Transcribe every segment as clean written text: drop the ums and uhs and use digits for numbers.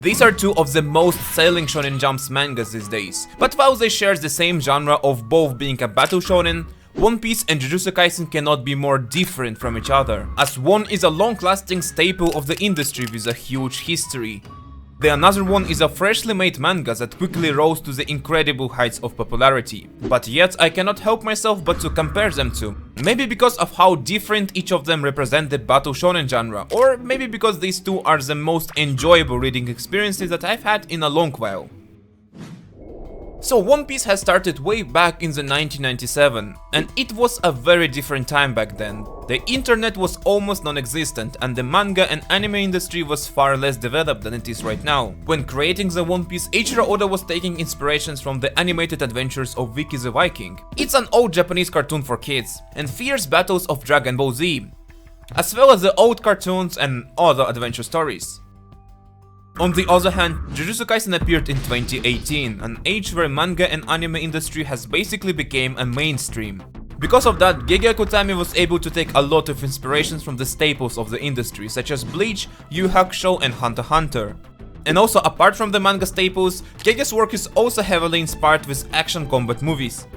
These are two of the most selling Shonen Jump's mangas these days, but while they share the same genre of both being a battle shonen, One Piece and Jujutsu Kaisen cannot be more different from each other, as one is a long-lasting staple of the industry with a huge history. The another one is a freshly made manga that quickly rose to the incredible heights of popularity. But yet I cannot help myself but to compare them two. Maybe because of how different each of them represent the battle shonen genre, or maybe because these two are the most enjoyable reading experiences that I've had in a long while. So One Piece has started way back in the 1997, and it was a very different time back then. The internet was almost non-existent, and the manga and anime industry was far less developed than it is right now. When creating the One Piece, Eiichiro Oda was taking inspirations from the animated adventures of Vicky the Viking. It's an old Japanese cartoon for kids, and fierce battles of Dragon Ball Z, as well as the old cartoons and other adventure stories. On the other hand, Jujutsu Kaisen appeared in 2018, an age where manga and anime industry has basically become a mainstream. Because of that, Gege Akutami was able to take a lot of inspirations from the staples of the industry, such as Bleach, Yu Yu Hakusho and Hunter x Hunter. And also, apart from the manga staples, Gege's work is also heavily inspired with action combat movies.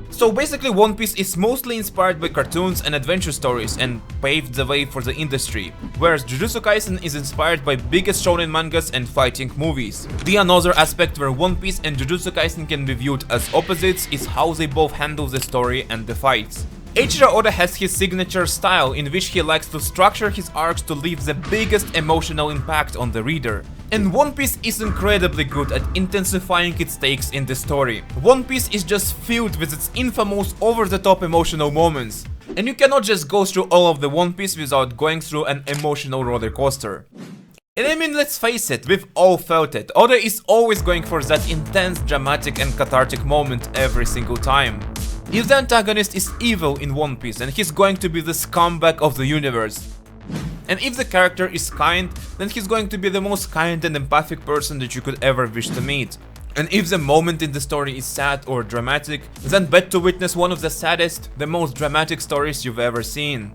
So basically One Piece is mostly inspired by cartoons and adventure stories and paved the way for the industry, whereas Jujutsu Kaisen is inspired by biggest shonen mangas and fighting movies. The another aspect where One Piece and Jujutsu Kaisen can be viewed as opposites is how they both handle the story and the fights. Eiichiro Oda has his signature style in which he likes to structure his arcs to leave the biggest emotional impact on the reader. And One Piece is incredibly good at intensifying its stakes in the story. One Piece is just filled with its infamous over-the-top emotional moments. And you cannot just go through all of the One Piece without going through an emotional roller coaster. And I mean, let's face it, we've all felt it. Oda is always going for that intense, dramatic and cathartic moment every single time. If the antagonist is evil in One Piece, then he's going to be the scumbag of the universe. And if the character is kind, then he's going to be the most kind and empathic person that you could ever wish to meet. And if the moment in the story is sad or dramatic, then bet to witness one of the saddest, the most dramatic stories you've ever seen.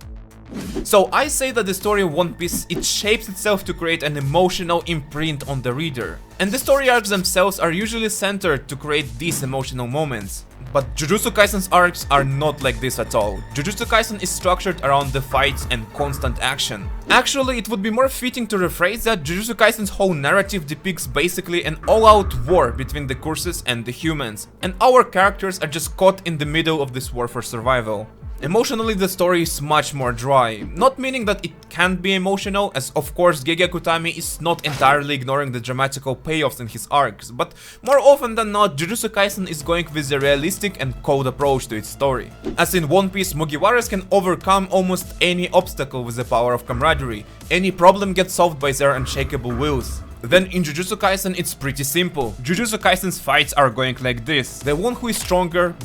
So I say that the story of One Piece, it shapes itself to create an emotional imprint on the reader. And the story arcs themselves are usually centered to create these emotional moments. But Jujutsu Kaisen's arcs are not like this at all. Jujutsu Kaisen is structured around the fights and constant action. Actually, it would be more fitting to rephrase that Jujutsu Kaisen's whole narrative depicts basically an all-out war between the curses and the humans, and our characters are just caught in the middle of this war for survival. Emotionally, the story is much more dry, not meaning that it can't be emotional, as of course Gege Akutami is not entirely ignoring the dramatical payoffs in his arcs, but more often than not, Jujutsu Kaisen is going with a realistic and cold approach to its story. As in One Piece, Mugiwaras can overcome almost any obstacle with the power of camaraderie, any problem gets solved by their unshakable wills. Then in Jujutsu Kaisen it's pretty simple. Jujutsu Kaisen's fights are going like this: the one who is stronger,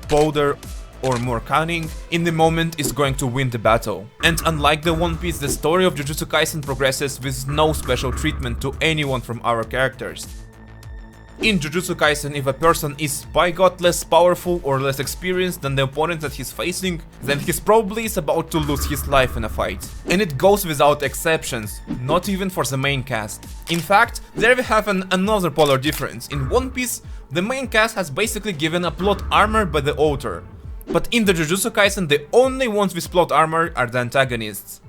bolder, or more cunning in the moment is going to win the battle. And unlike the One Piece, the story of Jujutsu Kaisen progresses with no special treatment to anyone from our characters. In Jujutsu Kaisen, if a person is by god less powerful or less experienced than the opponent that he's facing, then he's probably about to lose his life in a fight. And it goes without exceptions, not even for the main cast. In fact, there we have another polar difference. In One Piece, the main cast has basically given a plot armor by the author. But in the Jujutsu Kaisen, the only ones with plot armor are the antagonists.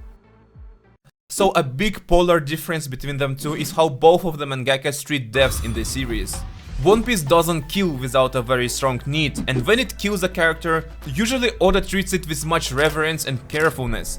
So a big polar difference between them two is how both of the mangakas treat deaths in the series. One Piece doesn't kill without a very strong need, and when it kills a character, usually Oda treats it with much reverence and carefulness.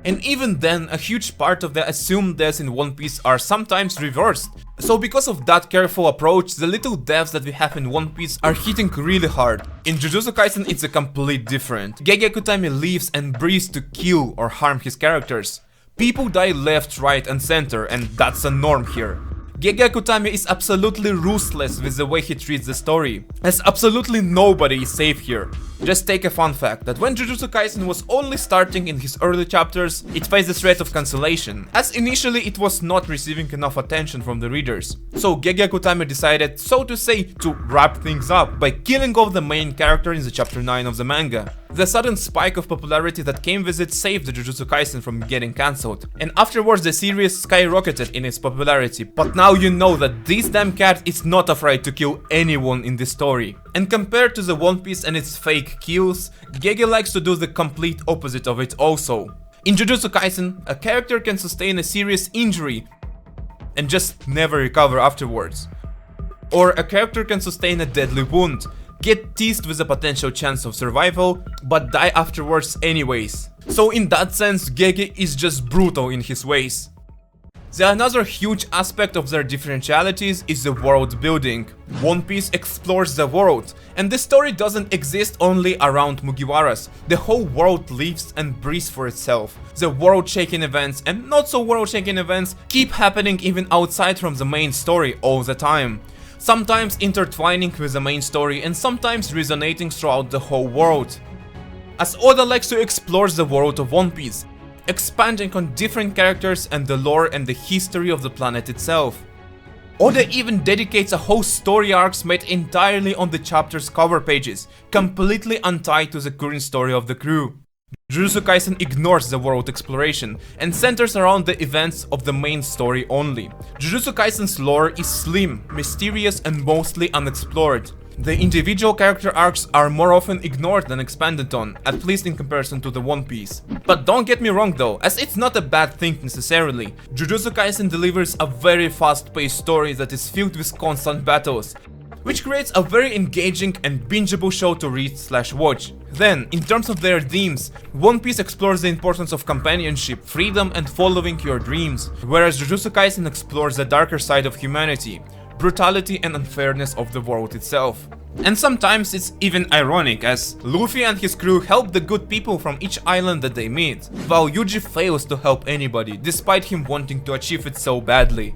And even then, a huge part of the assumed deaths in One Piece are sometimes reversed. So because of that careful approach, the little deaths that we have in One Piece are hitting really hard. In Jujutsu Kaisen it's a complete different. Gege Akutami lives and breathes to kill or harm his characters. People die left, right and center, and that's a norm here. Gege Akutami is absolutely ruthless with the way he treats the story, as absolutely nobody is safe here. Just take a fun fact, that when Jujutsu Kaisen was only starting in his early chapters, it faced the threat of cancellation, as initially it was not receiving enough attention from the readers. So Gege Akutami decided, so to say, to wrap things up by killing off the main character in the chapter 9 of the manga. The sudden spike of popularity that came with it saved the Jujutsu Kaisen from getting cancelled, and afterwards the series skyrocketed in its popularity, but now you know that this damn cat is not afraid to kill anyone in this story. And compared to the One Piece and its fake kills, Gege likes to do the complete opposite of it also. In Jujutsu Kaisen, a character can sustain a serious injury and just never recover afterwards. Or a character can sustain a deadly wound, get teased with a potential chance of survival, but die afterwards anyways. So in that sense, Gege is just brutal in his ways. The another huge aspect of their differentialities is the world building. One Piece explores the world, and the story doesn't exist only around Mugiwaras. The whole world lives and breathes for itself. The world-shaking events and not so world-shaking events keep happening even outside from the main story all the time. Sometimes intertwining with the main story and sometimes resonating throughout the whole world. As Oda likes to explore the world of One Piece, expanding on different characters and the lore and the history of the planet itself. Oda even dedicates a whole story arcs made entirely on the chapter's cover pages, completely untied to the current story of the crew. Jujutsu Kaisen ignores the world exploration and centers around the events of the main story only. Jujutsu Kaisen's lore is slim, mysterious and mostly unexplored. The individual character arcs are more often ignored than expanded on, at least in comparison to the One Piece. But don't get me wrong though, as it's not a bad thing necessarily. Jujutsu Kaisen delivers a very fast-paced story that is filled with constant battles, which creates a very engaging and bingeable show to read/watch. Then, in terms of their themes, One Piece explores the importance of companionship, freedom and following your dreams, whereas Jujutsu Kaisen explores the darker side of humanity, brutality and unfairness of the world itself. And sometimes it's even ironic, as Luffy and his crew help the good people from each island that they meet, while Yuji fails to help anybody, despite him wanting to achieve it so badly.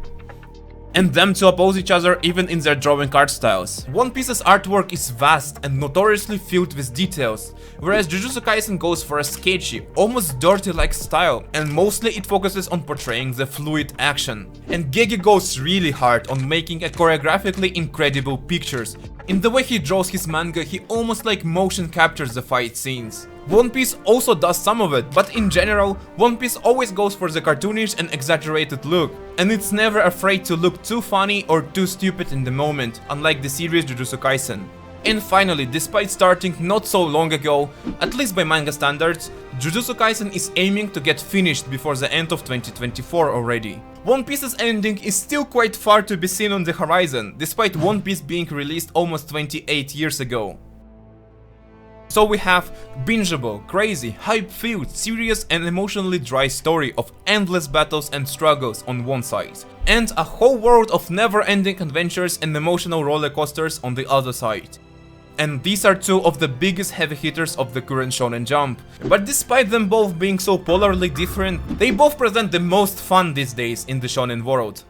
And them to oppose each other even in their drawing art styles. One Piece's artwork is vast and notoriously filled with details, whereas Jujutsu Kaisen goes for a sketchy, almost dirty-like style, and mostly it focuses on portraying the fluid action. And Gege goes really hard on making a choreographically incredible pictures. In the way he draws his manga, he almost like motion captures the fight scenes. One Piece also does some of it, but in general, One Piece always goes for the cartoonish and exaggerated look, and it's never afraid to look too funny or too stupid in the moment, unlike the series Jujutsu Kaisen. And finally, despite starting not so long ago, at least by manga standards, Jujutsu Kaisen is aiming to get finished before the end of 2024 already. One Piece's ending is still quite far to be seen on the horizon, despite One Piece being released almost 28 years ago. So we have bingeable, crazy, hype-filled, serious and emotionally dry story of endless battles and struggles on one side, and a whole world of never-ending adventures and emotional roller coasters on the other side. And these are two of the biggest heavy hitters of the current Shonen Jump. But despite them both being so polarly different, they both present the most fun these days in the Shonen world.